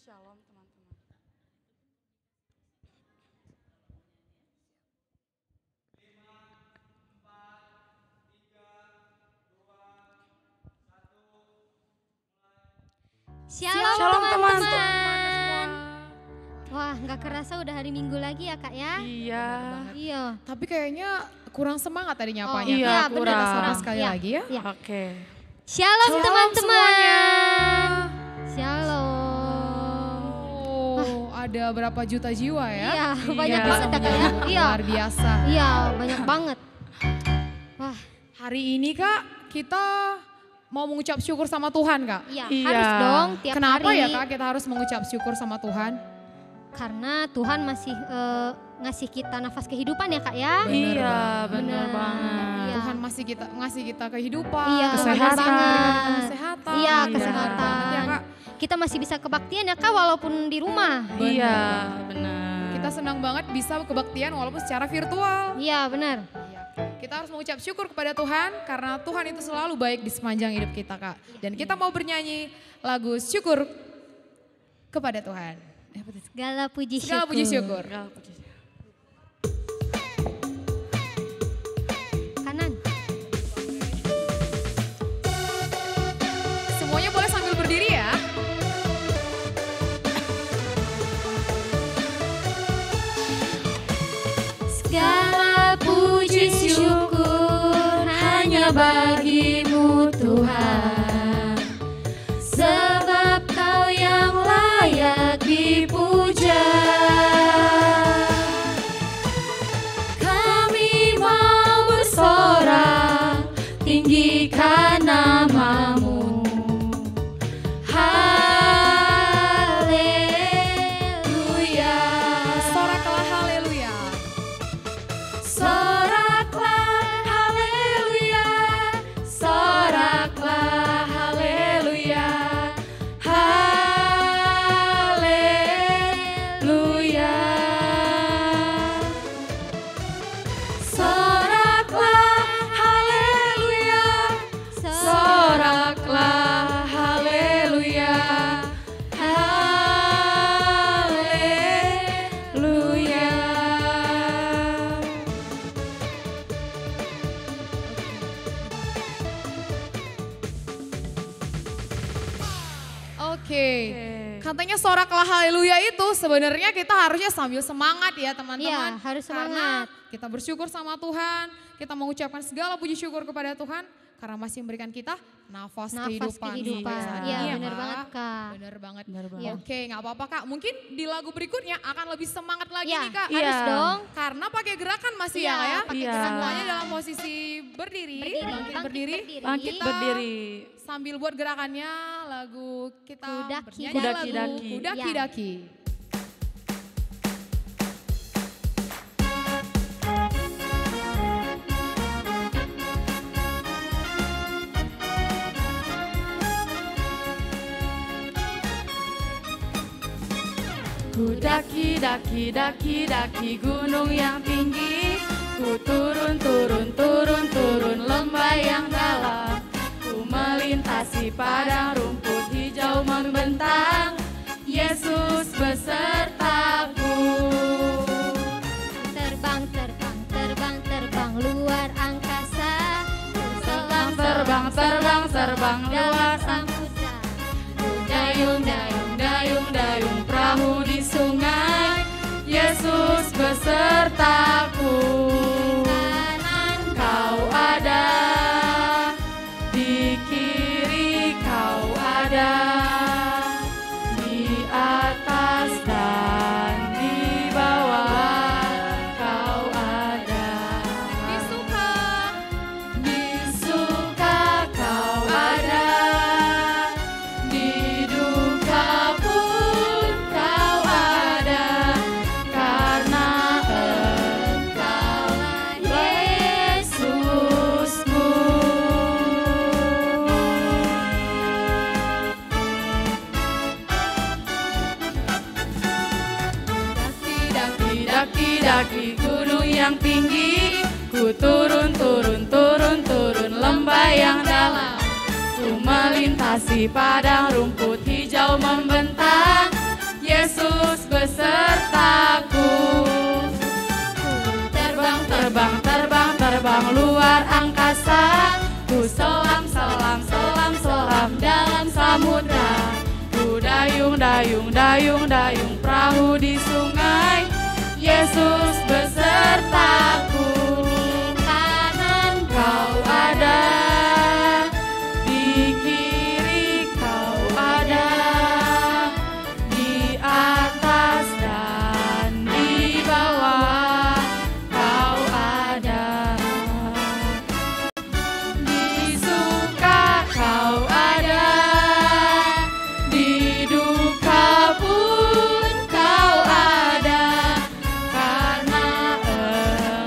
Shalom teman-teman. Shalom teman-teman. Wah, nggak kerasa udah hari Minggu lagi ya Kak ya? Iya. Iya. Tapi kayaknya kurang semangat tadi nyapanya. iya, Kak. kurang. Kita sapa Kurang. sekali Iya. lagi ya. Iya. Oke. Shalom teman-teman. semuanya. Shalom. Oh, ada berapa juta jiwa ya? Iya, banyak Iya. banget ya Kak ya? Iya. Luar biasa. Iya, banyak banget. Wah, Hari ini Kak, kita mau mengucap syukur sama Tuhan Kak. iya, Iya. harus dong tiap Kenapa hari. ya Kak kita harus mengucap syukur sama Tuhan? Karena Tuhan masih ngasih kita nafas kehidupan ya Kak ya? Bener Iya, banget. benar Bener. banget. Iya. Tuhan masih ngasih kita kehidupan, Iya, kesehatan. bener banget. kesehatan. Iya, Bener kesehatan. banget ya Kak. Kita masih bisa kebaktian ya Kak walaupun di rumah. Iya, benar. Kita senang banget bisa kebaktian walaupun secara virtual. Iya, benar. Iya. Kita harus mengucap syukur kepada Tuhan karena Tuhan itu selalu baik di sepanjang hidup kita Kak. Dan kita mau bernyanyi lagu syukur kepada Tuhan. Apa itu? Segala puji syukur. Segala puji syukur. Kanan. Semuanya boleh sambil berdiri ya. Segala puji syukur hanya bagimu Tuhan. Sebab kau yang layak dipuja. Kami mau bersorak tinggikan namamu. Haleluya. Soraklah haleluya. Soraklah haleluya, soraklah haleluya, haleluya. Soraklah haleluya, soraklah haleluya, haleluya. Oke. Katanya soraklah haleluya itu sebenarnya kita harusnya sambil semangat ya teman-teman. Iya, harus Karena semangat. kita bersyukur sama Tuhan, kita mengucapkan segala puji syukur kepada Tuhan karena masih memberikan kita nafas, Nafas kehidupan. sampai saat Iya, ini ya, benar Kak. banget Kak. Bener banget. Benar banget. Iya. Oke, nggak apa-apa Kak. Mungkin di lagu berikutnya akan lebih semangat lagi Iya, nih Kak. Iya. harus dong. Karena pakai gerakan masih Iya, ya Kak ya. pakai Iya. gerakan. Semuanya dalam posisi berdiri, bangkit berdiri. Bangkit Kita berdiri. Sambil buat gerakannya lagu kita Kudaki. bernyanyi Kudaki-daki. lagu Kudaki-daki. Ku daki, daki, daki, daki gunung yang tinggi. Ku turun, turun, turun, turun lembah yang dalam. Ku melintasi padang rumput hijau membentang. Yesus besertaku. Terbang, terbang, terbang, terbang luar angkasa. Terbang, terbang, terbang, terbang luar samudra. Dayung, dayung, dayung, dayung perahu di sungai. Yesus besertaku. Kanan Kau ada, di kiri kau ada, di atas dan di bawah kau ada. Di suka, Di suka kau ada, di duka pun kau ada, karena Engkaulah Yesusku. Daki, daki, daki, daki gunung yang tinggi. Ku turun, turun, turun, turun lembah yang dalam. Ku melintasi padang rumput hijau membentang. Yesus besertaku. Terbang, terbang, terbang, terbang luar angkasa. Ku selam, selam, selam, selam dalam samudra. Ku dayung, dayung, dayung, dayung perahu di sungai. Yesus besertaku. Di kanan kau ada, di kiri kau ada, di atas dan di bawah kau ada. Di suka kau ada, di duka pun kau ada, karena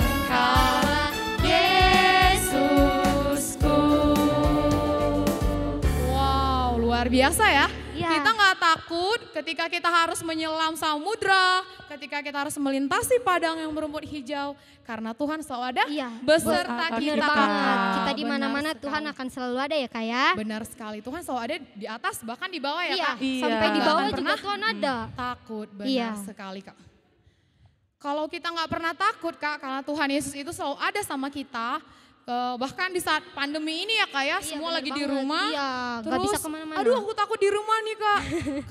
Engkaulah Yesusku. Wow, luar biasa ya. Iya. Kita nggak takut ketika kita harus menyelam samudra, ketika kita harus melintasi padang yang berumput hijau, karena Tuhan selalu ada Iya. beserta Bener kita. banget. Kakak. Kita di Benar mana-mana sekali. Tuhan akan selalu ada ya Kak ya. Benar sekali, Tuhan selalu ada di atas bahkan di bawah ya Iya, Kak. Iya. sampai di Nggak bawah akan juga pernah Tuhan ada. Takut, benar Iya. sekali Kak. Kalau kita nggak pernah takut Kak, karena Tuhan Yesus itu selalu ada sama kita. Bahkan di saat pandemi ini ya Kak ya, Iya, semua bener lagi di banget. rumah. Iya, nggak bisa kemana-mana. Aduh aku takut di rumah nih Kak.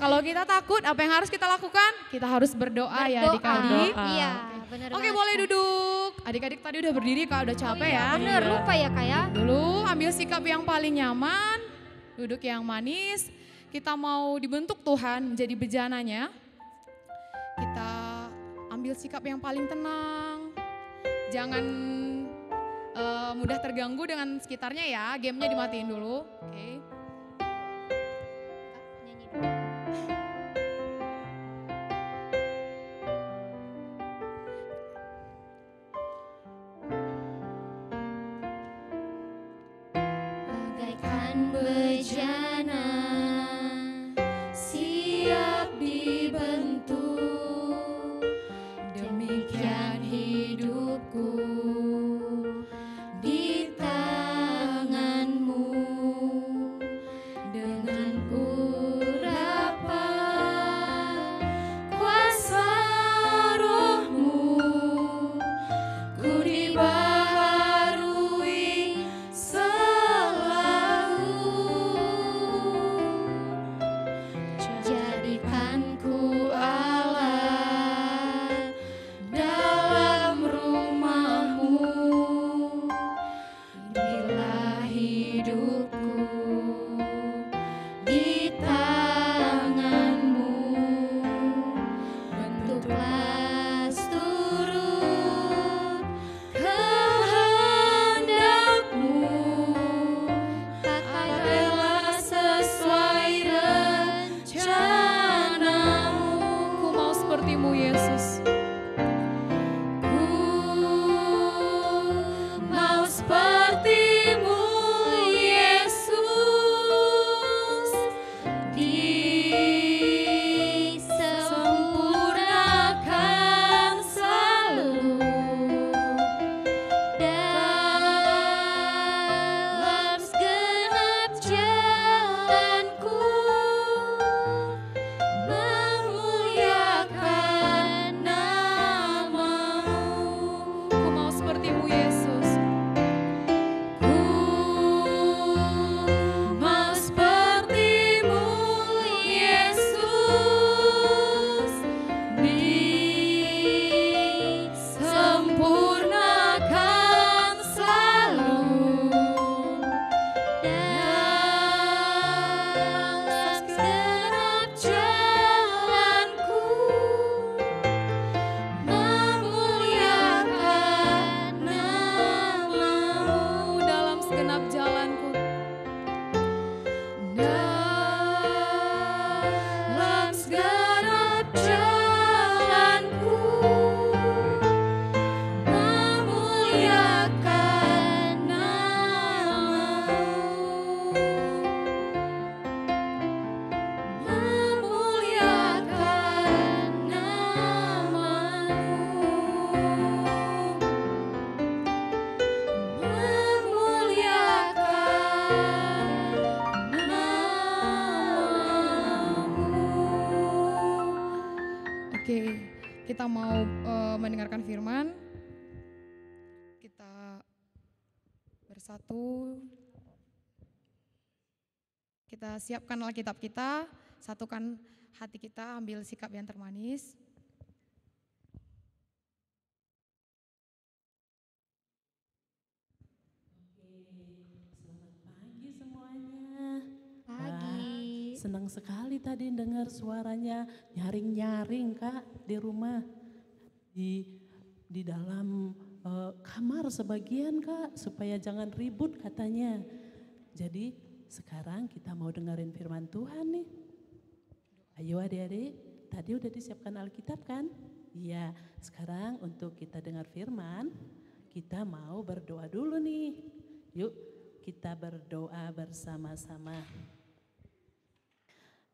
Kalau kita takut, apa yang harus kita lakukan? Kita harus berdoa ya Berdoa. adik-adik. Iya, benar Oke banget, boleh Kak. duduk. Adik-adik tadi udah berdiri Kak, udah capek Iya, ya. bener, lupa ya Kak ya. Dulu ambil sikap yang paling nyaman, duduk yang manis. Kita mau dibentuk Tuhan menjadi bejananya. Kita ambil sikap yang paling tenang. Jangan mudah terganggu dengan sekitarnya ya. Gamenya dimatiin dulu. Oke. Nyanyi dulu. Bagaikan bejana siap dibentuk, demikian hidupku di tanganmu, dengan urapan kuasa rohmu, ku dibaharui selalu. kita mau mendengarkan firman. Kita bersatu. Kita siapkan Alkitab kita, satukan hati kita, ambil sikap yang termanis. Selamat pagi semuanya. Pagi. Senang sekali tadi dengar suaranya nyaring-nyaring Kak di rumah. Di dalam kamar sebagian Kak, supaya jangan ribut katanya. Jadi sekarang kita mau dengerin firman Tuhan nih. Ayo adik-adik, tadi udah disiapkan Alkitab kan? Iya, sekarang untuk kita dengar firman, kita mau berdoa dulu nih. Yuk kita berdoa bersama-sama.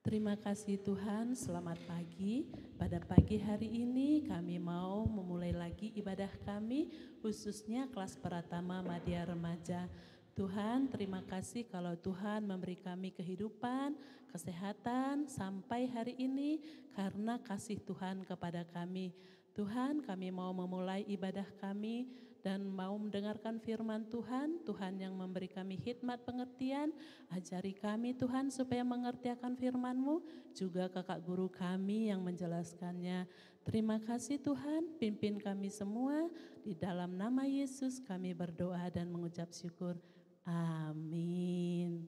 Terima kasih Tuhan, selamat pagi. Pada pagi hari ini kami mau memulai lagi ibadah kami, khususnya kelas Pratama Madya Remaja. Tuhan, terima kasih kalau Tuhan memberi kami kehidupan, kesehatan sampai hari ini karena kasih Tuhan kepada kami. Tuhan, kami mau memulai ibadah kami dan mau mendengarkan firman Tuhan. Tuhan yang memberi kami hikmat pengertian, ajari kami Tuhan supaya mengerti akan firman-Mu, juga kakak guru kami yang menjelaskannya. Terima kasih Tuhan, pimpin kami semua. Di dalam nama Yesus kami berdoa dan mengucap syukur. Amin.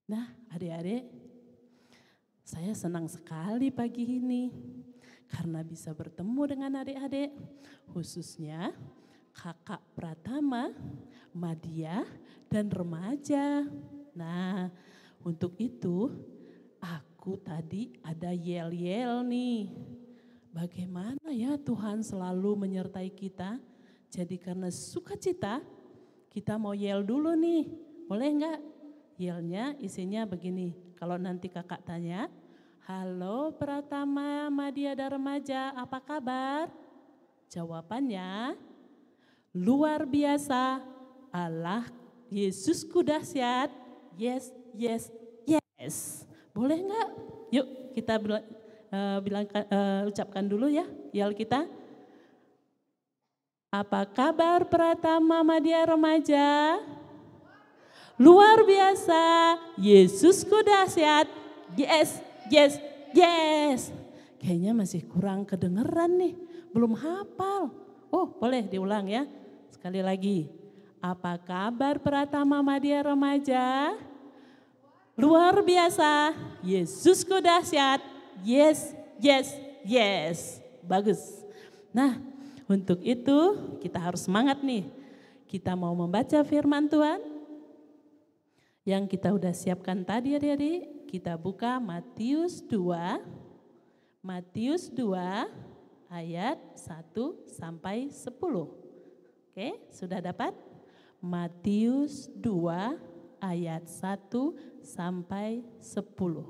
Nah, adik-adik, saya senang sekali pagi ini karena bisa bertemu dengan adik-adik, khususnya kakak Pratama, Madya, dan remaja. Nah, untuk itu aku tadi ada yel-yel nih. Bagaimana ya Tuhan selalu menyertai kita? Jadi karena sukacita, kita mau yel dulu nih. Boleh enggak? Yelnya isinya begini. Kalau nanti kakak tanya, halo Pratama, Madya, dan remaja, apa kabar? Jawabannya, luar biasa, Allah Yesusku dahsyat, yes, yes, yes. Boleh enggak? Yuk kita ucapkan dulu ya, yel kita. Apa kabar Pratama, Madya, remaja? Luar biasa, Yesusku dahsyat, yes, yes, yes. Kayaknya masih kurang kedengeran nih, belum hafal. Oh boleh diulang ya, sekali lagi. Apa kabar Pratama, Madya, remaja? Luar biasa, Yesusku dahsyat, yes, yes, yes. Bagus. Nah untuk itu kita harus semangat nih. Kita mau membaca firman Tuhan yang kita udah siapkan tadi adik-adik. Kita buka Matius 2 ayat 1 sampai 10. Oke, sudah dapat? Matius 2 ayat 1 sampai 10.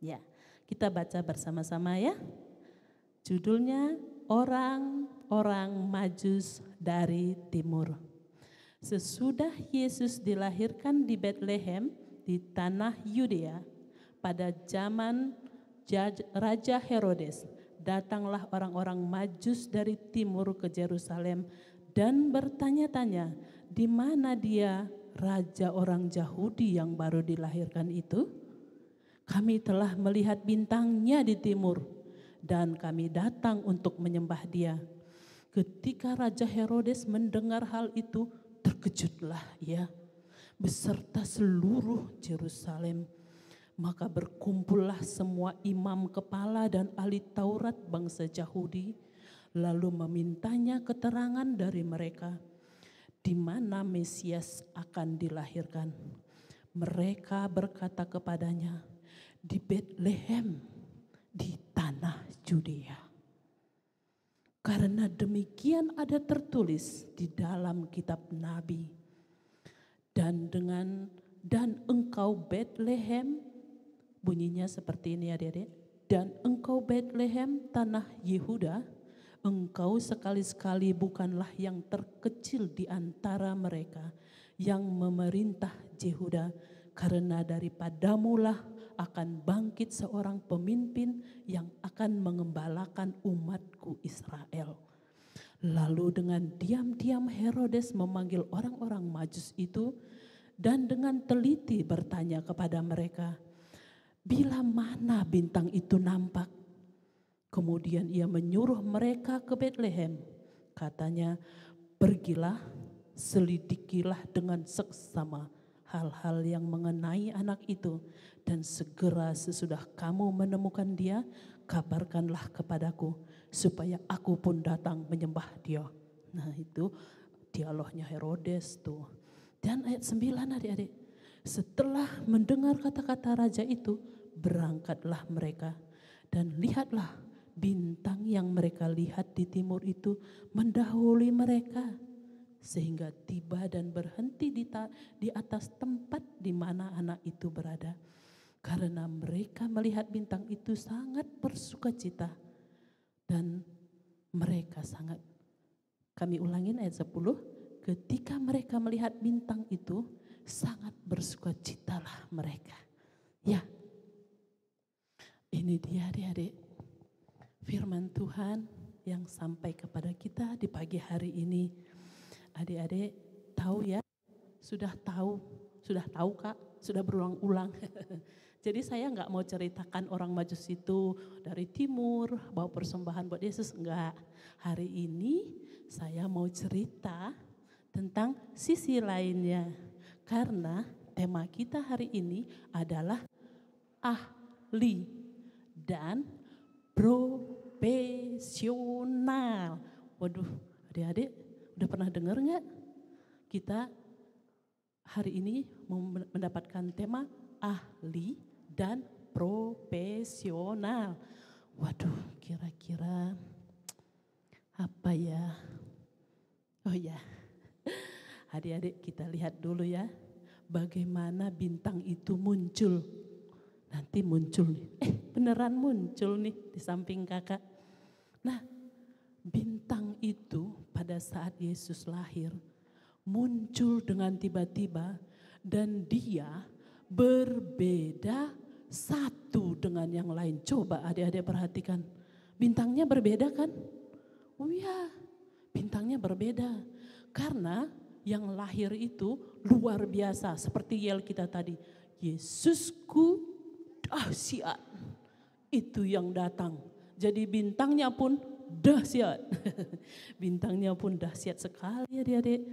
Ya, kita baca bersama-sama ya. Judulnya Orang-orang Majus dari Timur. Sesudah Yesus dilahirkan di Betlehem di tanah Yudea, pada zaman Raja Herodes, datanglah orang-orang Majus dari timur ke Yerusalem dan bertanya-tanya, di mana dia raja orang Yahudi yang baru dilahirkan itu? Kami telah melihat bintangnya di timur dan kami datang untuk menyembah dia. Ketika Raja Herodes mendengar hal itu, terkejutlah ia beserta seluruh Yerusalem. Maka berkumpullah semua imam kepala dan ahli Taurat bangsa Yahudi, lalu memintanya keterangan dari mereka, di mana Mesias akan dilahirkan. Mereka berkata kepadanya, di Betlehem, di tanah Yudea. Karena demikian ada tertulis di dalam kitab Nabi. Dan engkau Betlehem, bunyinya seperti ini adik-adik. Dan engkau Betlehem tanah Yehuda, engkau sekali-sekali bukanlah yang terkecil di antara mereka. yang memerintah Yehuda, karena daripadamulah akan bangkit seorang pemimpin yang akan mengembalakan umatku Israel. Lalu dengan diam-diam Herodes memanggil orang-orang Majus itu dan dengan teliti bertanya kepada mereka, bila mana bintang itu nampak? Kemudian ia menyuruh mereka ke Betlehem. Katanya, pergilah, selidikilah dengan seksama hal-hal yang mengenai anak itu, dan segera sesudah kamu menemukan dia, kabarkanlah kepadaku, supaya aku pun datang menyembah dia. Nah itu dialognya Herodes tuh. Dan ayat 9 adik-adik, setelah mendengar kata-kata raja itu, berangkatlah mereka. Dan lihatlah, bintang yang mereka lihat di timur itu mendahului mereka, sehingga tiba dan berhenti di atas tempat di mana anak itu berada. Karena mereka melihat bintang itu sangat bersukacita. Dan mereka sangat, kami ulangin ayat 10, ketika mereka melihat bintang itu sangat bersukacitalah mereka. Ya, ini dia adik-adik, firman Tuhan yang sampai kepada kita di pagi hari ini. Adik-adik tahu ya, sudah tahu Kak, sudah berulang-ulang. Jadi saya nggak mau ceritakan orang Majus itu dari timur bawa persembahan buat Yesus, enggak. Hari ini saya mau cerita tentang sisi lainnya. Karena tema kita hari ini adalah ahli dan profesional. Waduh, adik-adik udah pernah dengar nggak? Kita hari ini mendapatkan tema ahli dan profesional. Waduh, kira-kira apa ya? Oh ya, adik-adik kita lihat dulu ya, bagaimana bintang itu muncul. Nanti muncul nih, beneran muncul nih di samping kakak. Nah, bintang itu pada saat Yesus lahir muncul dengan tiba-tiba dan dia berbeda satu dengan yang lain. Coba adik-adik perhatikan, bintangnya berbeda kan? Oh ya, bintangnya berbeda karena yang lahir itu luar biasa seperti yel kita tadi. Yesusku dahsyat, itu yang datang. Jadi bintangnya pun dahsyat. Bintangnya pun dahsyat sekali adik-adik.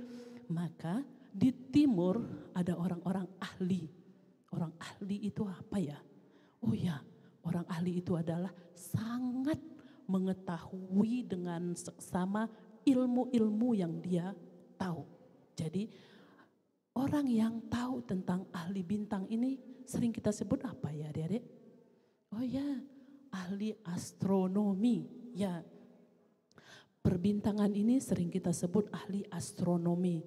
Maka di timur ada orang-orang ahli. Orang ahli itu apa ya? Oh ya, orang ahli itu adalah sangat mengetahui dengan seksama ilmu-ilmu yang dia tahu. Jadi orang yang tahu tentang ahli bintang ini sering kita sebut apa ya adik-adik? Oh ya, ahli astronomi. Ya, perbintangan ini sering kita sebut ahli astronomi.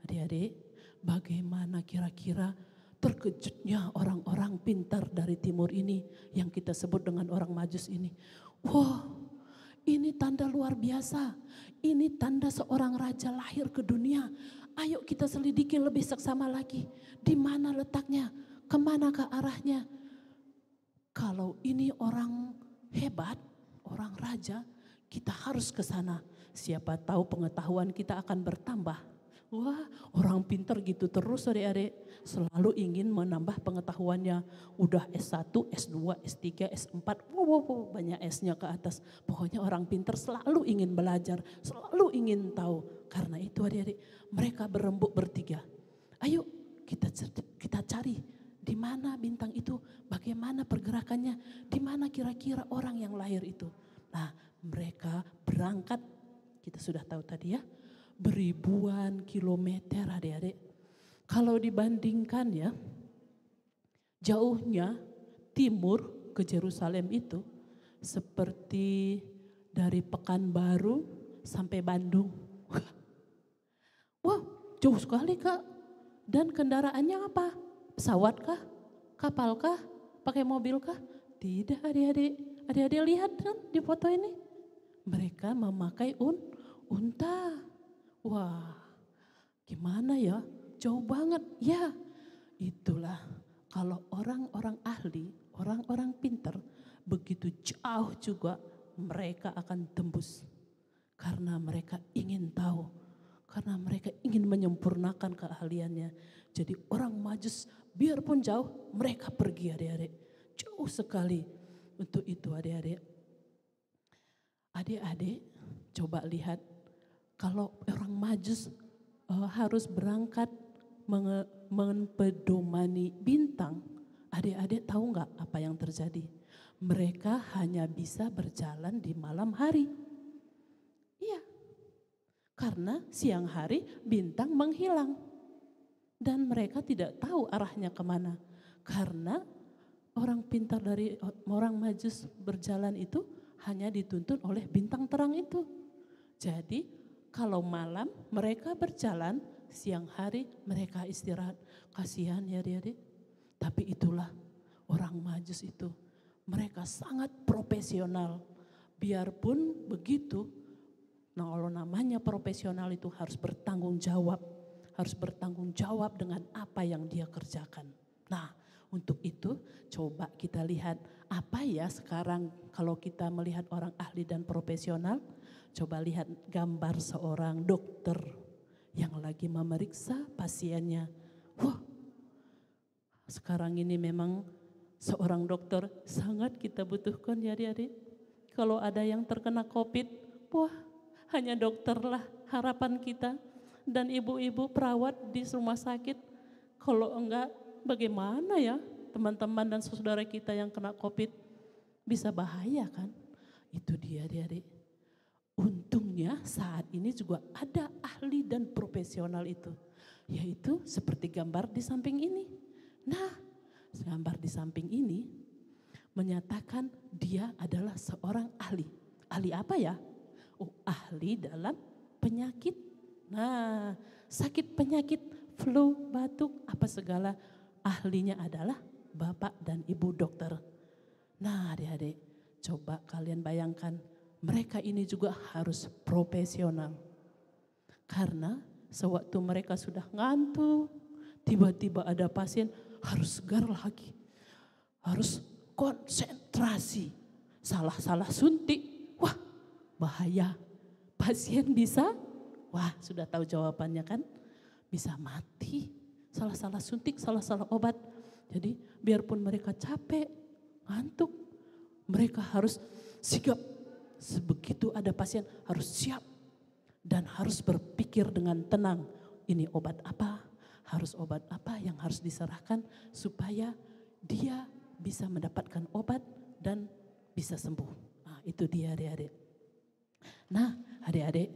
Adik-adik, bagaimana kira-kira terkejutnya orang-orang pintar dari timur ini yang kita sebut dengan orang Majus ini. Wah, ini tanda luar biasa. Ini tanda seorang raja lahir ke dunia. Ayo kita selidiki lebih seksama lagi. Di mana letaknya? Kemana ke arahnya? Kalau ini orang hebat, orang raja, kita harus ke sana. Siapa tahu pengetahuan kita akan bertambah. Wah, orang pintar gitu terus adik-adik. Selalu ingin menambah pengetahuannya. Udah S1, S2, S3, S4, wow, banyak S-nya ke atas. Pokoknya orang pintar selalu ingin belajar, selalu ingin tahu. Karena itu adik-adik, mereka berembuk bertiga. Ayo kita cari di mana bintang itu, bagaimana pergerakannya, di mana kira-kira orang yang lahir itu. Nah, mereka berangkat, kita sudah tahu tadi ya, beribuan kilometer adik-adik. Kalau dibandingkan ya, jauhnya timur ke Yerusalem itu seperti dari Pekanbaru sampai Bandung. Wah, jauh sekali Kak. Dan kendaraannya apa? Pesawat kah? Kapal kah? Pakai mobil kah? Tidak adik-adik. Adik-adik lihat kan di foto ini. Mereka memakai unta. Wah, gimana ya? jauh banget. Ya, itulah kalau orang-orang ahli, orang-orang pintar, begitu jauh juga mereka akan tembus. Karena mereka ingin tahu, karena mereka ingin menyempurnakan keahliannya. Jadi orang Majus biarpun jauh, mereka pergi adik-adik. Jauh sekali. Untuk itu adik-adik. Adik-adik coba lihat, kalau orang Majus harus berangkat mempedomani bintang, adik-adik tahu nggak apa yang terjadi? Mereka hanya bisa berjalan di malam hari. Iya, karena siang hari bintang menghilang. Dan mereka tidak tahu arahnya kemana. Karena orang pintar dari orang Majus berjalan itu hanya dituntun oleh bintang terang itu. Jadi kalau malam mereka berjalan, siang hari mereka istirahat. Kasihan ya adik-adik. Tapi itulah orang Majus itu. Mereka sangat profesional. Biarpun begitu, nah kalau namanya profesional itu harus bertanggung jawab. Harus bertanggung jawab dengan apa yang dia kerjakan. Nah, untuk itu coba kita lihat apa ya sekarang kalau kita melihat orang ahli dan profesional. Coba lihat gambar seorang dokter yang lagi memeriksa pasiennya. Wah, sekarang ini memang seorang dokter sangat kita butuhkan ya adik-adik. Kalau ada yang terkena COVID, wah hanya dokterlah harapan kita. Dan ibu-ibu perawat di rumah sakit, kalau enggak bagaimana ya teman-teman dan saudara kita yang kena COVID, bisa bahaya kan? Itu dia adik-adik. Untungnya saat ini juga ada ahli dan profesional itu, yaitu seperti gambar di samping ini. Nah, gambar di samping ini menyatakan dia adalah seorang ahli. Ahli apa ya? Oh, ahli dalam penyakit. Nah, sakit penyakit, flu, batuk, apa segala, ahlinya adalah Bapak dan Ibu dokter. Nah adik-adik, coba kalian bayangkan, mereka ini juga harus profesional. Karena sewaktu mereka sudah ngantuk, tiba-tiba ada pasien, harus segar lagi. Harus konsentrasi, salah-salah suntik, wah bahaya. Pasien bisa, wah sudah tahu jawabannya kan, bisa mati. Salah-salah suntik, salah-salah obat. Jadi biarpun mereka capek, ngantuk, mereka harus sigap. Sebegitu ada pasien harus siap dan harus berpikir dengan tenang. Ini obat apa, harus obat apa yang harus diserahkan supaya dia bisa mendapatkan obat dan bisa sembuh. Nah itu dia adik-adik. Nah adik-adik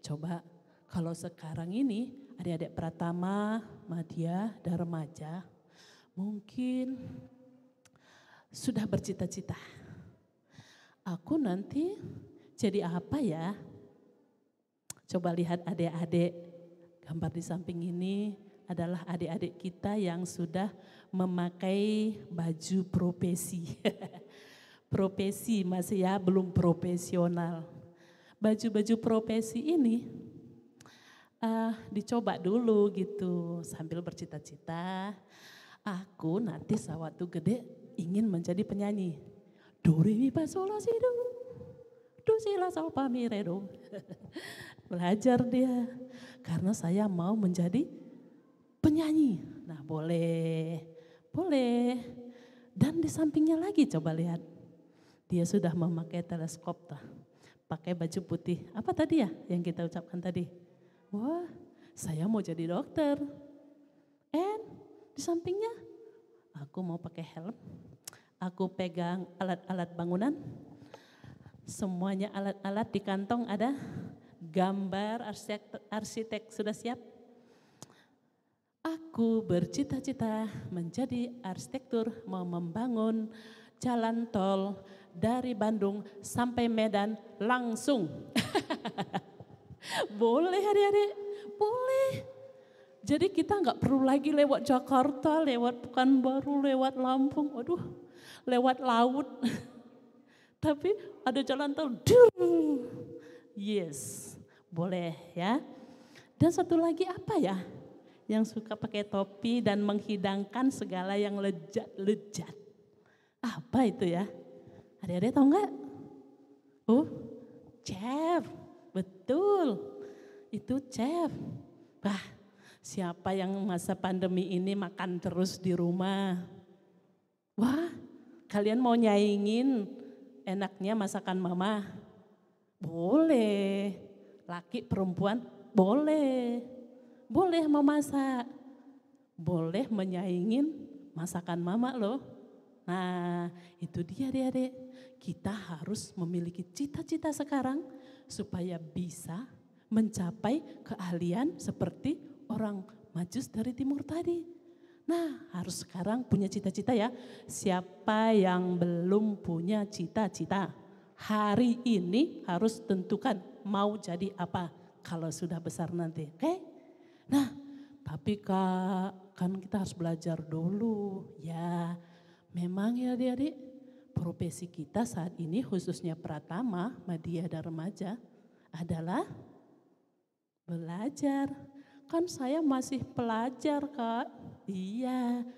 coba kalau sekarang ini adik-adik Pratama, Madya, dan remaja mungkin sudah bercita-cita. Aku nanti jadi apa ya? Coba lihat adik-adik, gambar di samping ini adalah adik-adik kita yang sudah memakai baju profesi. Profesi masih ya, belum profesional. Baju-baju profesi ini dicoba dulu gitu sambil bercita-cita. Aku nanti sewaktu gede ingin menjadi penyanyi. Do re mi fa sol la si do si la sol fa mi re do. Belajar dia karena saya mau menjadi penyanyi. Nah boleh. Dan di sampingnya lagi coba lihat. Dia sudah memakai teleskop tuh. Pakai baju putih. Apa tadi ya yang kita ucapkan tadi? Wah, saya mau jadi dokter. Di sampingnya, aku mau pakai helm. Aku pegang alat-alat bangunan. Semuanya alat-alat di kantong ada. Gambar arsitek sudah siap. Aku bercita-cita menjadi arsitektur, mau membangun jalan tol dari Bandung sampai Medan langsung. Boleh adik-adik, boleh. Jadi kita nggak perlu lagi lewat Jakarta, lewat Pekanbaru, lewat Lampung, waduh, lewat laut. Tapi ada jalan tol, yes, boleh ya. Dan satu lagi apa ya? Yang suka pakai topi dan menghidangkan segala yang lezat-lezat. Apa itu ya? Adik-adik tahu nggak? Chef. Betul. Itu chef. Bah, siapa yang masa pandemi ini makan terus di rumah? Wah, kalian mau nyaingin enaknya masakan mama? Boleh. Laki perempuan boleh. Boleh memasak. Boleh menyaingin masakan mama loh. Nah, itu dia adik-adik. Kita harus memiliki cita-cita sekarang supaya bisa mencapai keahlian seperti orang Majus dari timur tadi. Nah, harus sekarang punya cita-cita ya. Siapa yang belum punya cita-cita? Hari ini harus tentukan mau jadi apa kalau sudah besar nanti. Oke? Nah, tapi Kak, kan kita harus belajar dulu. Ya, memang ya adik-adik, profesi kita saat ini khususnya Pratama, Madya dan Remaja adalah belajar. Kan saya masih pelajar Kak. Iya.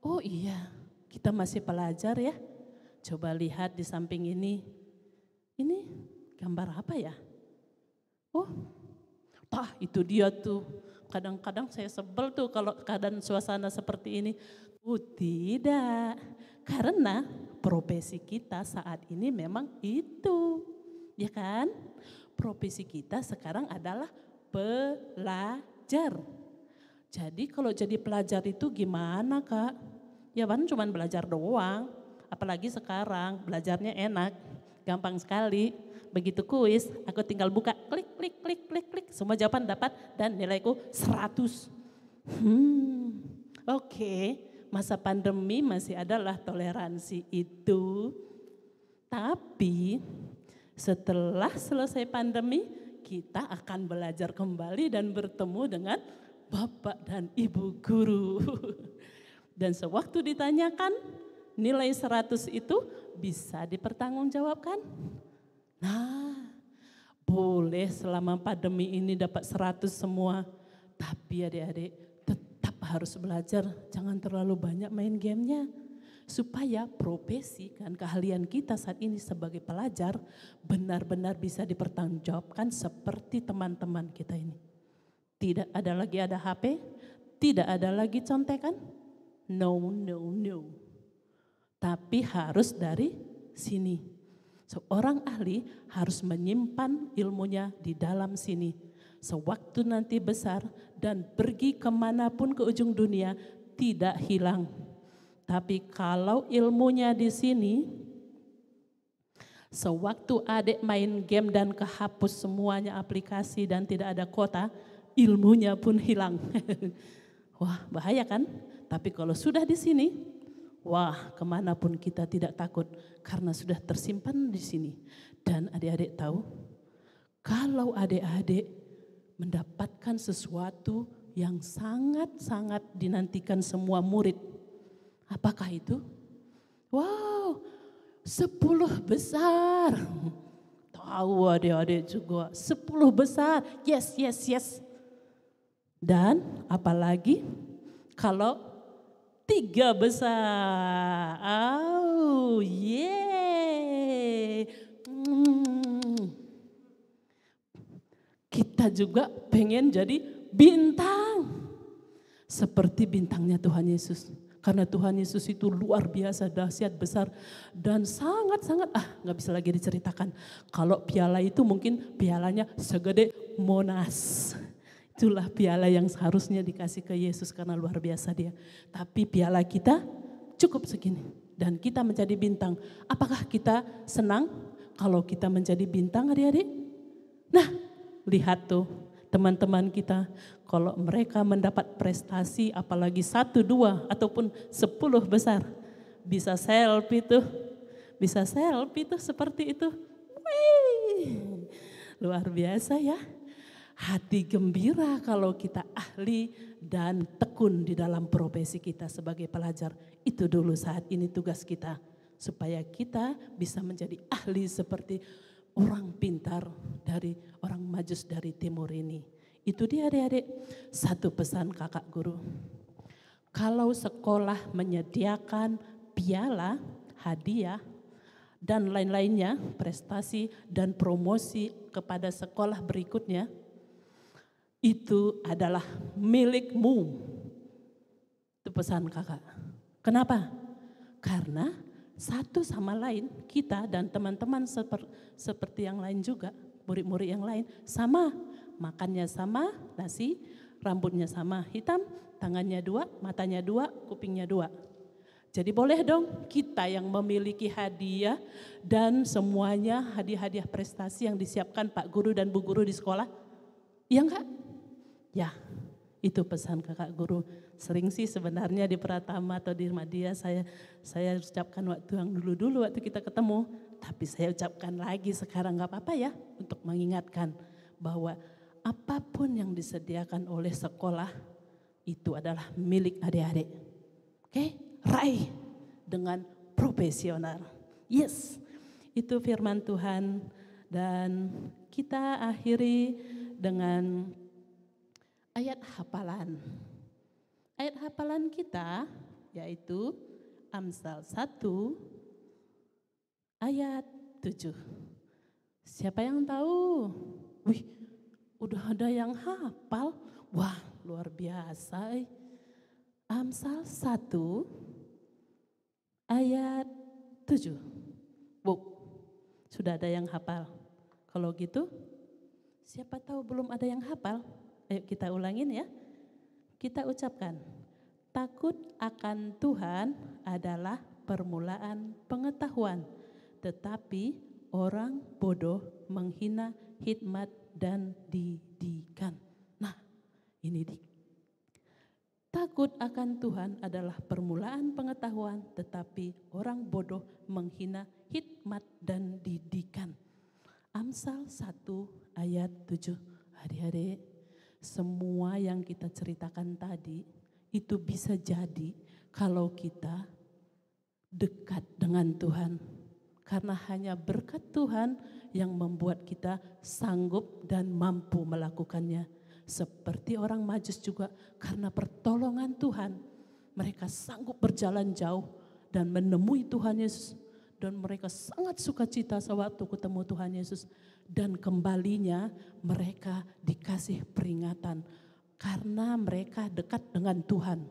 Oh iya, kita masih pelajar ya. Coba lihat di samping ini. Ini gambar apa ya? Oh, itu dia tuh. Kadang-kadang saya sebel tuh kalau keadaan suasana seperti ini. Tidak, karena profesi kita saat ini memang itu, ya kan? Profesi kita sekarang adalah pelajar. Jadi kalau jadi pelajar itu gimana Kak? Ya kan cuma belajar doang, apalagi sekarang belajarnya enak, gampang sekali. Begitu kuis, aku tinggal buka, klik, klik, klik, klik, klik, semua jawaban dapat dan nilaiku 100. Oke. Masa pandemi masih adalah toleransi itu. Tapi setelah selesai pandemi, kita akan belajar kembali dan bertemu dengan Bapak dan Ibu guru. Dan sewaktu ditanyakan, nilai 100 itu bisa dipertanggungjawabkan. Nah, boleh selama pandemi ini dapat 100 semua. Tapi adik-adik, harus belajar, jangan terlalu banyak main gamenya. Supaya profesi kan keahlian kita saat ini sebagai pelajar benar-benar bisa dipertanggungjawabkan seperti teman-teman kita ini. Tidak ada lagi ada HP, tidak ada lagi contekan. No. Tapi harus dari sini. Seorang ahli harus menyimpan ilmunya di dalam sini. Sewaktu nanti besar dan pergi kemanapun ke ujung dunia tidak hilang. Tapi kalau ilmunya di sini, sewaktu adik main game dan kehapus semuanya aplikasi dan tidak ada kuota, ilmunya pun hilang. Wah bahaya kan? Tapi kalau sudah di sini, wah kemanapun kita tidak takut karena sudah tersimpan di sini. Dan adik-adik tahu, kalau adik-adik mendapatkan sesuatu yang sangat-sangat dinantikan semua murid. Apakah itu? Wow, 10 besar. Tahu adik-adik juga, 10 besar. Yes. Dan apalagi kalau 3 besar. Oh, yeay. Kita juga pengen jadi bintang. Seperti bintangnya Tuhan Yesus. Karena Tuhan Yesus itu luar biasa, dahsyat, besar. Dan sangat-sangat, gak bisa lagi diceritakan. Kalau piala itu mungkin pialanya segede Monas. Itulah piala yang seharusnya dikasih ke Yesus karena luar biasa dia. Tapi piala kita cukup segini. Dan kita menjadi bintang. Apakah kita senang kalau kita menjadi bintang adik-adik? Nah, lihat tuh teman-teman kita, kalau mereka mendapat prestasi apalagi 1, 2 ataupun 10 besar, bisa selfie tuh seperti itu. Wih, luar biasa ya. Hati gembira kalau kita ahli dan tekun di dalam profesi kita sebagai pelajar. Itu dulu saat ini tugas kita, supaya kita bisa menjadi ahli seperti orang pintar dari orang Majus dari timur ini. Itu dia adik-adik, satu pesan kakak guru. Kalau sekolah menyediakan piala, hadiah, dan lain-lainnya, prestasi dan promosi kepada sekolah berikutnya, itu adalah milikmu. Itu pesan kakak. Kenapa? Karena satu sama lain, kita dan teman-teman seperti yang lain juga, murid-murid yang lain, sama. Makannya sama, nasi, rambutnya sama, hitam, tangannya dua, matanya dua, kupingnya dua. Jadi boleh dong kita yang memiliki hadiah dan semuanya hadiah-hadiah prestasi yang disiapkan Pak Guru dan Bu Guru di sekolah. Iya enggak? Ya, itu pesan kakak guru. Sering sih sebenarnya di Pratama atau di Madia saya ucapkan waktu yang dulu-dulu waktu kita ketemu. Tapi saya ucapkan lagi sekarang enggak apa-apa ya untuk mengingatkan bahwa apapun yang disediakan oleh sekolah itu adalah milik adik-adik. Oke, raih dengan profesional. Yes, itu firman Tuhan dan kita akhiri dengan ayat hafalan. Ayat hafalan kita yaitu Amsal 1 ayat 7. Siapa yang tahu? Wih, udah ada yang hafal. Wah, luar biasa. Amsal 1 ayat 7. Bu, sudah ada yang hafal. Kalau gitu, siapa tahu belum ada yang hafal? Ayo kita ulangin ya. Kita ucapkan, takut akan Tuhan adalah permulaan pengetahuan, tetapi orang bodoh menghina hikmat dan didikan. Nah, ini takut akan Tuhan adalah permulaan pengetahuan, tetapi orang bodoh menghina hikmat dan didikan. Amsal 1 ayat 7. Adik-adik, semua yang kita ceritakan tadi itu bisa jadi kalau kita dekat dengan Tuhan. Karena hanya berkat Tuhan yang membuat kita sanggup dan mampu melakukannya. Seperti orang Majus juga, karena pertolongan Tuhan, mereka sanggup berjalan jauh dan menemui Tuhan Yesus. Dan mereka sangat sukacita sewaktu ketemu Tuhan Yesus. Dan kembalinya mereka dikasih peringatan karena mereka dekat dengan Tuhan.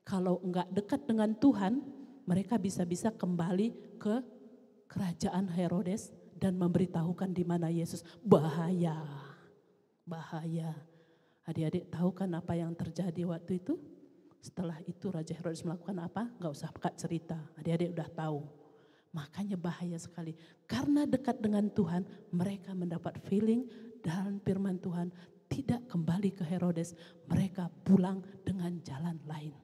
Kalau enggak dekat dengan Tuhan, mereka bisa-bisa kembali ke kerajaan Herodes dan memberitahukan di mana Yesus. Bahaya, bahaya. Adik-adik tahu kan apa yang terjadi waktu itu? Setelah itu Raja Herodes melakukan apa? Enggak usah Kak cerita, adik-adik udah tahu. Makanya bahaya sekali. Karena dekat dengan Tuhan, mereka mendapat feeling dan firman Tuhan tidak kembali ke Herodes. Mereka pulang dengan jalan lain.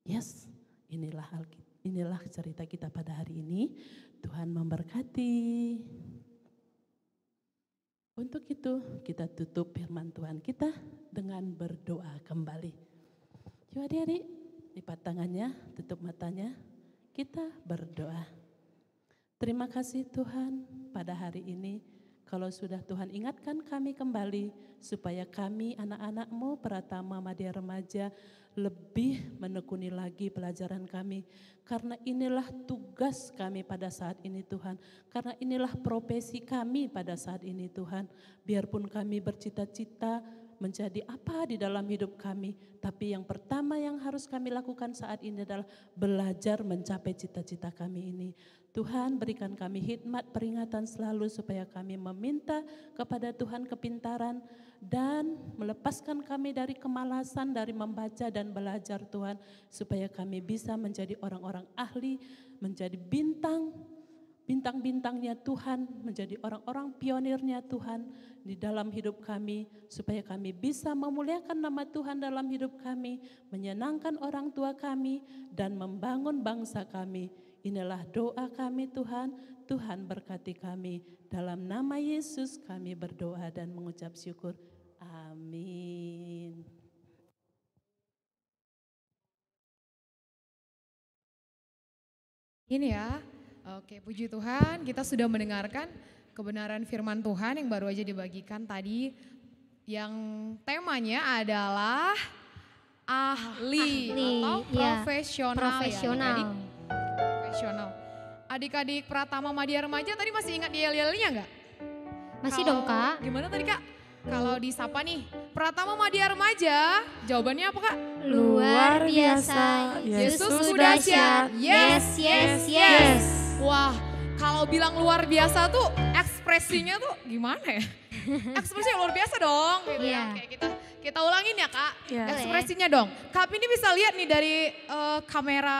Yes, inilah cerita kita pada hari ini. Tuhan memberkati. Untuk itu kita tutup firman Tuhan kita dengan berdoa kembali. Yuk adik-adik, lipat tangannya, tutup matanya, kita berdoa. Terima kasih Tuhan pada hari ini kalau sudah Tuhan ingatkan kami kembali supaya kami anak-anak-Mu Pratama Madya Remaja lebih menekuni lagi pelajaran kami. Karena inilah tugas kami pada saat ini Tuhan. Karena inilah profesi kami pada saat ini Tuhan. Biarpun kami bercita-cita menjadi apa di dalam hidup kami. Tapi yang pertama yang harus kami lakukan saat ini adalah belajar mencapai cita-cita kami ini. Tuhan berikan kami hikmat peringatan selalu supaya kami meminta kepada Tuhan kepintaran dan melepaskan kami dari kemalasan dari membaca dan belajar Tuhan supaya kami bisa menjadi orang-orang ahli, menjadi bintang-bintangnya Tuhan, menjadi orang-orang pionirnya Tuhan di dalam hidup kami supaya kami bisa memuliakan nama Tuhan dalam hidup kami, menyenangkan orang tua kami dan membangun bangsa kami. Inilah doa kami Tuhan, Tuhan berkati kami. Dalam nama Yesus kami berdoa dan mengucap syukur. Amin. Ini ya, oke puji Tuhan kita sudah mendengarkan kebenaran firman Tuhan yang baru aja dibagikan tadi yang temanya adalah ahli atau iya. profesional. Profesional. Ya, profesional. Adik-adik Pratama Madya Remaja tadi masih ingat yel-yelnya nggak? Masih Kalau- dong Kak. Gimana tadi Kak? Kalau disapa nih, Pratama Madya Remaja, jawabannya apa Kak? Luar biasa, Yesus sudah dahsyat. Yes, yes, yes. Wah, kalau bilang luar biasa tuh ekspresinya tuh gimana ya? Ekspresinya luar biasa dong gitu ya. Iya. Kayak kita ulangin ya Kak, Iya. ekspresinya dong. Kak ini bisa lihat nih dari kamera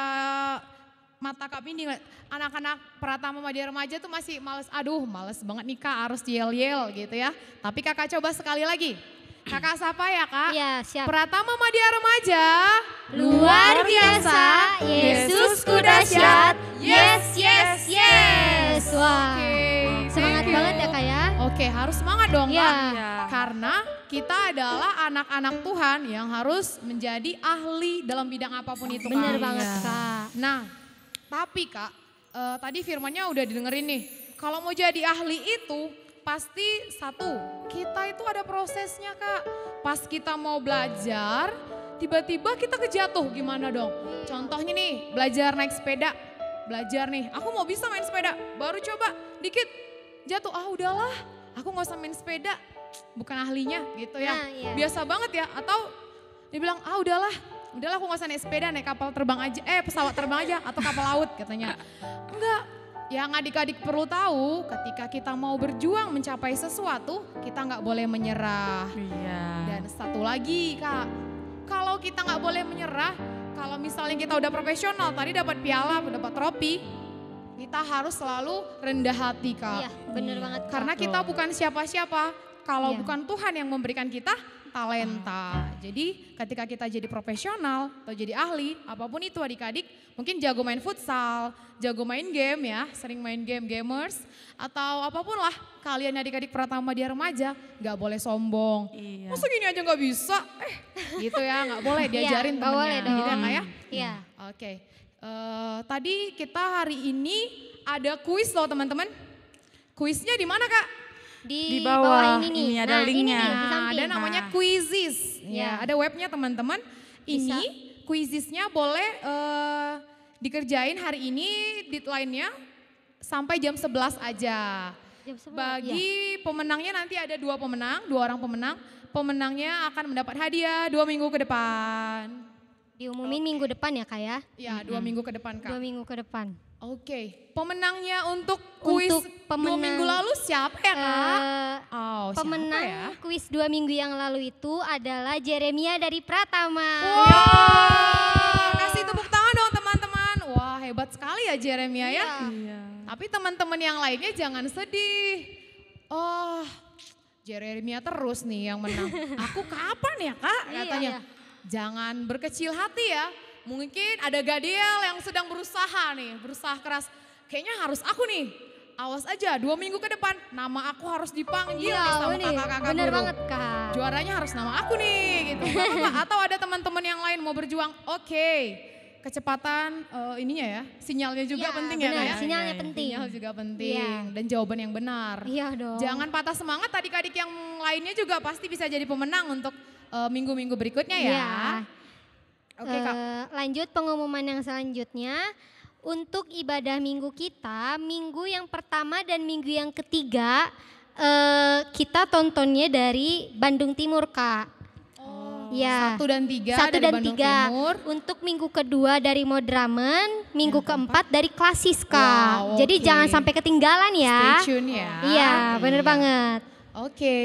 mata Kak Pindi, anak-anak Pratama Madya Remaja tuh masih males, aduh males banget nih Kak harus yel-yel gitu ya. Tapi Kakak coba sekali lagi. Kakak sapa ya Kak. Iya, siap. Pratama Madya Remaja, Luar biasa, Yesus dahsyat. Yes, yes, yes. Wah, Oke, semangat thank you. banget ya Kak ya. Oke, harus semangat dong Iya. Kak. Iya. Karena kita adalah anak-anak Tuhan yang harus menjadi ahli dalam bidang apapun itu Kak. Bener banget Iya. Kak. Nah, tapi Kak, tadi firmannya udah didengerin nih. Kalau mau jadi ahli itu pasti satu, kita itu ada prosesnya Kak. Pas kita mau belajar, tiba-tiba kita kejatuh, gimana dong? Contohnya nih, belajar naik sepeda. Belajar nih, aku mau bisa main sepeda, baru coba dikit jatuh, ah udahlah, aku gak usah main sepeda, bukan ahlinya gitu ya. Nah, iya. Biasa banget ya, atau dibilang ah udahlah aku gak usah naik sepeda, naik kapal terbang aja, pesawat terbang aja atau kapal laut katanya. Enggak, yang adik-adik perlu tahu ketika kita mau berjuang mencapai sesuatu, kita gak boleh menyerah. Iya. Dan satu lagi Kak, kalau kita gak boleh menyerah, kalau misalnya kita udah profesional, tadi dapat piala, dapat trofi, kita harus selalu rendah hati Kak. Iya, bener banget Kak. Karena kita bukan siapa-siapa, kalau Iya. bukan Tuhan yang memberikan kita talenta. Jadi ketika kita jadi profesional atau jadi ahli, apapun itu adik-adik, mungkin jago main futsal, jago main game ya, sering main game, gamers, atau apapun lah kalian adik-adik Pratama Madya Remaja, gak boleh sombong. Iya. Masa gini aja gak bisa? Gitu ya, gak boleh diajarin Iya, nggak boleh temennya. Gitu ya dong. Kak ya? Iya. Oke, tadi kita hari ini ada kuis loh teman-teman. Kuisnya di mana Kak? Di bawah, ini nih. ini ada linknya. Ini nih, di Nah, samping. ada namanya Quizizz. Ya, Ya. ada webnya teman-teman. Ini Quizizz-nya boleh dikerjain hari ini, deadline-nya sampai jam 11 aja. Jam 11, iya. Bagi pemenangnya nanti ada 2 orang pemenang. Pemenangnya akan mendapat hadiah 2 minggu ke depan. Diumumin minggu depan ya Kak ya. Ya, 2 minggu ke depan Kak. 2 minggu ke depan. Oke, pemenangnya untuk kuis Untuk 2 pemenang- minggu lalu siapa ya Kak? Eh, Siapa pemenang ya? kuis 2 minggu yang lalu itu adalah Jeremia dari Pratama. Wah, kasih tepuk tangan dong teman-teman. Wah, hebat sekali ya Jeremia ya. Iya. Tapi teman-teman yang lainnya jangan sedih. Oh, Jeremia terus nih yang menang. Aku kapan ya Kak? Iya, Katanya. iya. Jangan berkecil hati ya. Mungkin ada Gadiel yang sedang berusaha nih, berusaha keras. Kayaknya harus aku nih. Awas aja 2 minggu ke depan nama aku harus dipanggil nih sama nih, kakak-kakak bener guru. banget Kak. Juaranya harus nama aku nih gitu. Gak apa-apa. Atau ada teman-teman yang lain mau berjuang, oke. Kecepatan ininya ya, sinyalnya juga Iya, penting benar, ya Kak ya. sinyalnya penting. Sinyal juga penting Iya. dan jawaban yang benar. Iya dong. Jangan patah semangat, adik-adik yang lainnya juga pasti bisa jadi pemenang untuk minggu-minggu berikutnya ya. Iya. Oke Kak. Lanjut pengumuman yang selanjutnya. Untuk ibadah minggu kita, minggu yang pertama dan minggu yang ketiga kita tontonnya dari Bandung Timur Kak. Ya. 1 dan 3 1 dari dan Bandung 3. Timur. Untuk minggu kedua dari Modramen, minggu keempat dari Klasis Kak. Wow, Jadi oke. jangan sampai ketinggalan ya. Stay tune ya. Iya, bener banget. Oke,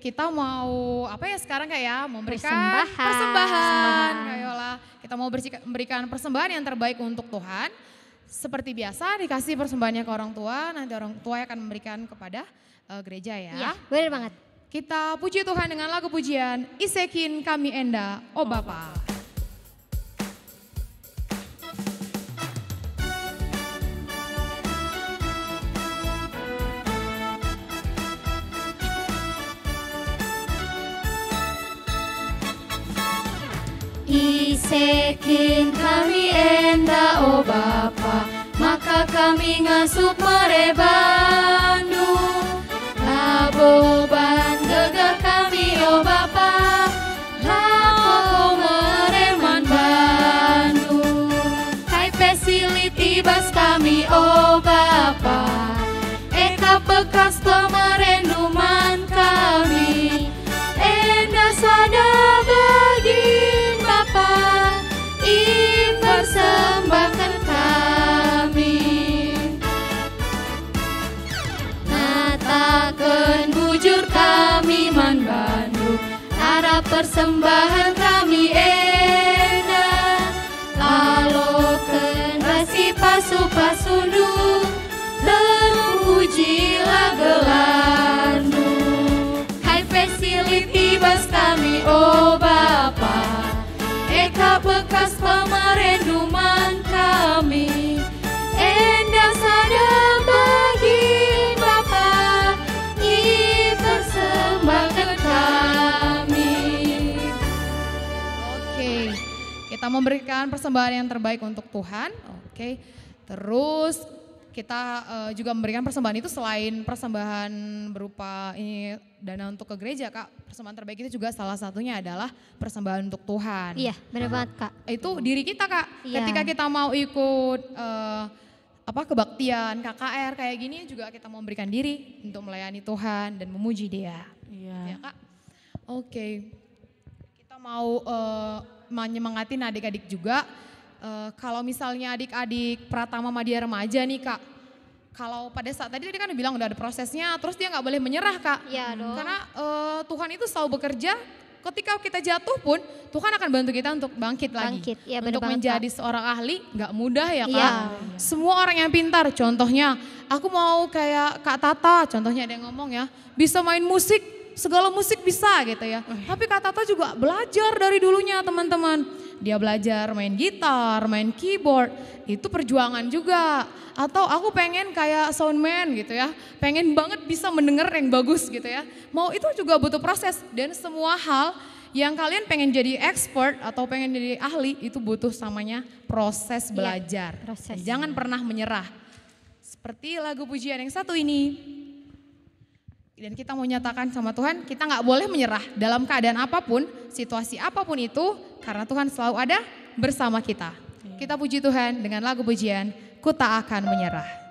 kita mau apa ya sekarang Kak ya? Memberikan Persembahan. persembahan. Kayola, kita mau memberikan persembahan yang terbaik untuk Tuhan. Seperti biasa dikasih persembahannya ke orang tua, nanti orang tua akan memberikan kepada gereja ya. Iya, bener banget. Kita puji Tuhan dengan lagu pujian Isekin Kami Enda, Oh Bapa. Isekin kami enda oh Bapa, maka kami ngasup merebandu. Laboban gegar kami oh persembahan kami enak. Lalu generasi pasu-pasundu, terpujilah gelar-Mu. Hai facility bus kami, oh Bapa, eka bekas pemerenduman kami. Endah sada bagi Bapa, dipersembahkan kami. Oke, kita memberikan persembahan yang terbaik untuk Tuhan. Oke, terus kita juga memberikan persembahan itu selain persembahan berupa ini dana untuk ke gereja, Kak. Persembahan terbaik itu juga salah satunya adalah persembahan untuk Tuhan. Iya, benar banget, Kak. Itu diri kita, Kak. Iya. Ketika kita mau ikut kebaktian, KKR kayak gini juga kita mau memberikan diri untuk melayani Tuhan dan memuji Dia. Iya. Ya, Kak. Oke. Kita mau menyemangatin adik-adik juga. Kalau misalnya adik-adik Pratama Madya Remaja nih, Kak. Kalau pada saat tadi kan bilang udah ada prosesnya, terus dia nggak boleh menyerah, Kak. Iya dong. Karena Tuhan itu selalu bekerja. Ketika kita jatuh pun Tuhan akan bantu kita untuk bangkit lagi. Bangkit, ya benar untuk banget, menjadi seorang ahli nggak mudah ya, Kak. Iya. Semua orang yang pintar, contohnya aku mau kayak Kak Tata, contohnya ada yang ngomong ya, bisa main musik, segala musik bisa gitu ya. Tapi Kak Tata juga belajar dari dulunya, teman-teman. Dia belajar main gitar, main keyboard, itu perjuangan juga. Atau aku pengen kayak soundman gitu ya, pengen banget bisa mendengar yang bagus gitu ya. Mau itu juga butuh proses, dan semua hal yang kalian pengen jadi expert atau pengen jadi ahli itu butuh samanya proses belajar. proses. Jangan pernah menyerah. Seperti lagu pujian yang satu ini. Dan kita mau nyatakan sama Tuhan, kita nggak boleh menyerah dalam keadaan apapun, situasi apapun itu, karena Tuhan selalu ada bersama kita. Kita puji Tuhan dengan lagu pujian, Ku Tak Akan Menyerah.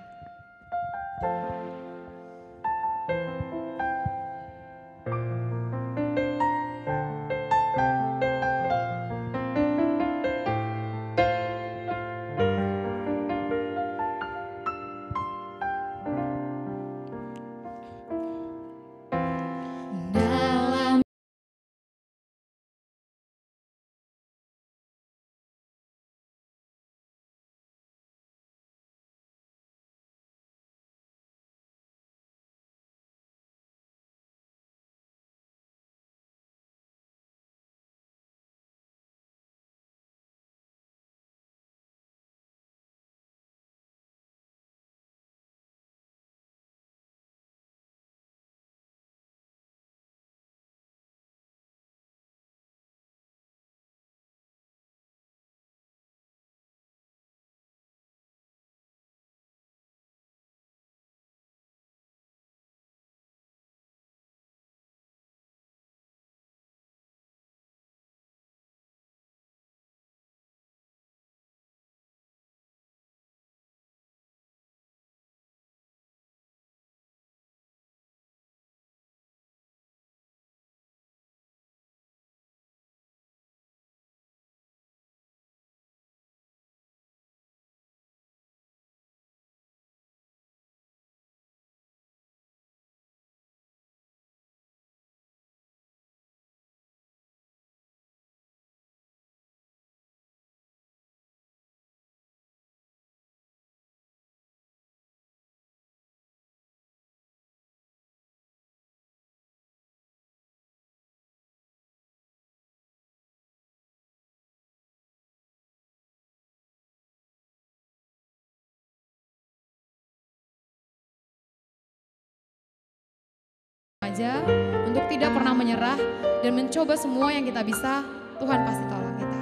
Aja untuk tidak pernah menyerah dan mencoba semua yang kita bisa, Tuhan pasti tolong kita.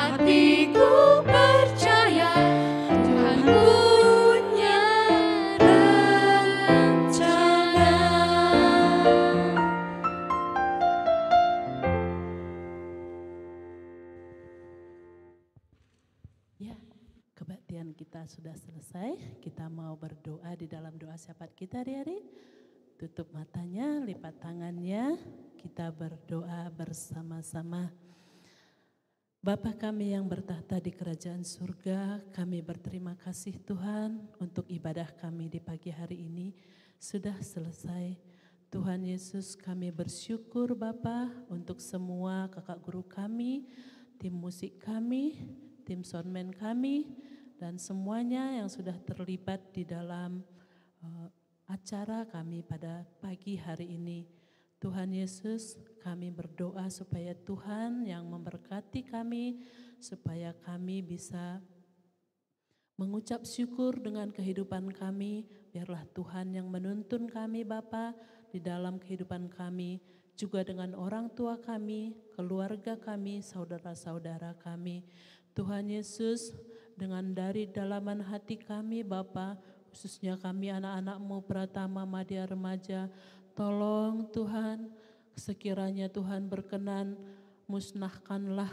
hatiku percaya Tuhan punya rencana. Ya, kebaktian kita sudah selesai. Kita mau berdoa di dalam doa syafaat kita hari-hari. Tutup matanya, lipat tangannya, kita berdoa bersama-sama. Bapa kami yang bertahta di kerajaan surga, kami berterima kasih Tuhan untuk ibadah kami di pagi hari ini sudah selesai. Tuhan Yesus, kami bersyukur Bapa untuk semua kakak guru kami, tim musik kami, tim soundman kami, dan semuanya yang sudah terlibat di dalam acara kami pada pagi hari ini. Tuhan Yesus, kami berdoa supaya Tuhan yang memberkati kami, supaya kami bisa mengucap syukur dengan kehidupan kami. Biarlah Tuhan yang menuntun kami Bapa di dalam kehidupan kami, juga dengan orang tua kami, keluarga kami, saudara-saudara kami. Tuhan Yesus, dengan dari dalaman hati kami Bapa, khususnya kami anak-anak-Mu Pratama Madya Remaja, tolong Tuhan, sekiranya Tuhan berkenan musnahkanlah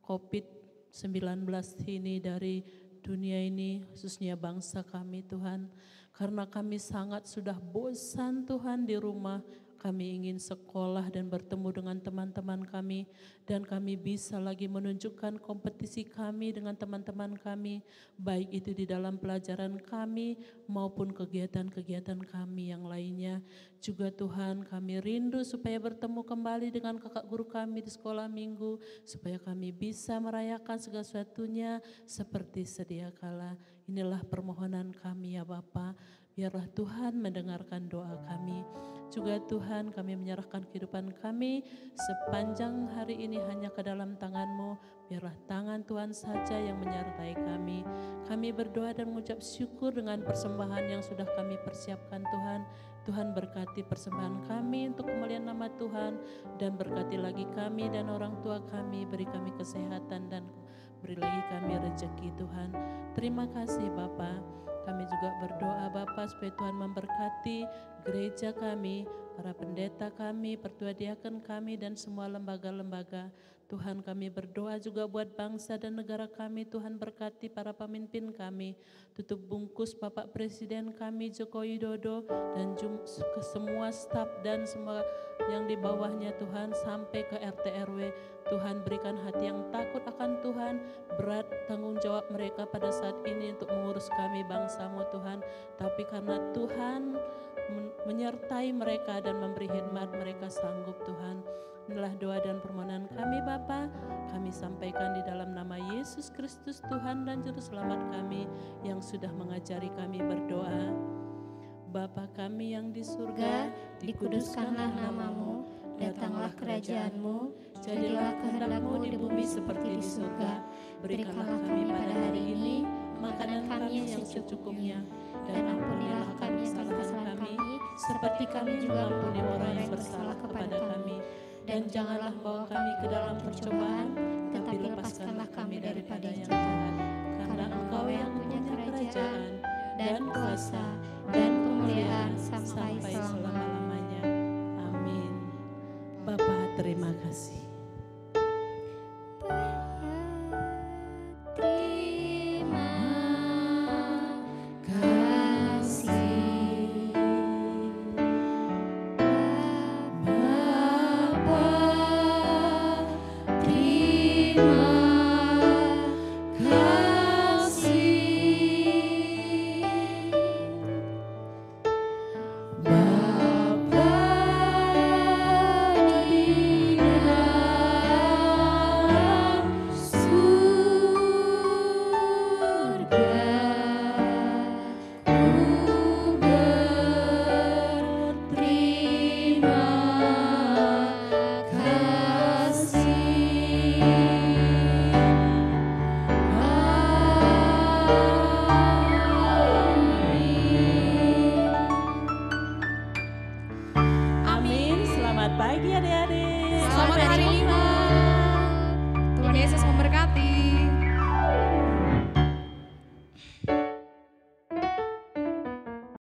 COVID-19 ini dari dunia ini, khususnya bangsa kami Tuhan. Karena kami sangat sudah bosan Tuhan di rumah, kami ingin sekolah dan bertemu dengan teman-teman kami, dan kami bisa lagi menunjukkan kompetisi kami dengan teman-teman kami, baik itu di dalam pelajaran kami maupun kegiatan-kegiatan kami yang lainnya. Juga Tuhan, kami rindu supaya bertemu kembali dengan kakak guru kami di sekolah minggu, supaya kami bisa merayakan segala sesuatunya seperti sedia kala. Inilah permohonan kami ya Bapa. Biarlah Tuhan mendengarkan doa kami. Juga Tuhan, kami menyerahkan kehidupan kami sepanjang hari ini hanya ke dalam tangan-Mu. Biarlah tangan Tuhan saja yang menyertai kami. Kami berdoa dan mengucap syukur dengan persembahan yang sudah kami persiapkan Tuhan. Tuhan berkati persembahan kami untuk kemuliaan nama Tuhan, dan berkati lagi kami dan orang tua kami, beri kami kesehatan dan beri lagi kami rezeki Tuhan. Terima kasih Bapa. Kami juga berdoa Bapa supaya Tuhan memberkati gereja kami, para pendeta kami, pertua diaken kami, dan semua lembaga-lembaga. Tuhan, kami berdoa juga buat bangsa dan negara kami. Tuhan berkati para pemimpin kami. Tutup bungkus Bapak Presiden kami Joko Widodo dan ke semua staf dan semua yang di bawahnya Tuhan, sampai ke RT RW. Tuhan, berikan hati yang takut akan Tuhan, berat tanggung jawab mereka pada saat ini untuk mengurus kami bangsa-Mu Tuhan. Tapi karena Tuhan menyertai mereka dan memberi hikmat, mereka sanggup Tuhan. Inilah doa dan permohonan kami Bapa, kami sampaikan di dalam nama Yesus Kristus Tuhan dan Juru Selamat kami yang sudah mengajari kami berdoa. Bapa kami yang di surga, dikuduskanlah nama-Mu, datanglah kerajaan-Mu, jadilah kehendak-Mu di bumi seperti di surga. Berikanlah kami pada hari ini makanan kami yang secukupnya, dan ampunilah kami kesalahan kami, seperti kami juga ampuni orang yang bersalah kepada kami. Dan janganlah bawa kami ke dalam percobaan, tapi lepaskanlah kami daripada yang jahat. Karena Engkau yang punya kerajaan dan kuasa dan kemuliaan sampai selama-lamanya. Amin. Bapa, terima kasih. Selamat hari Minggu. Tuhan Yesus memberkati.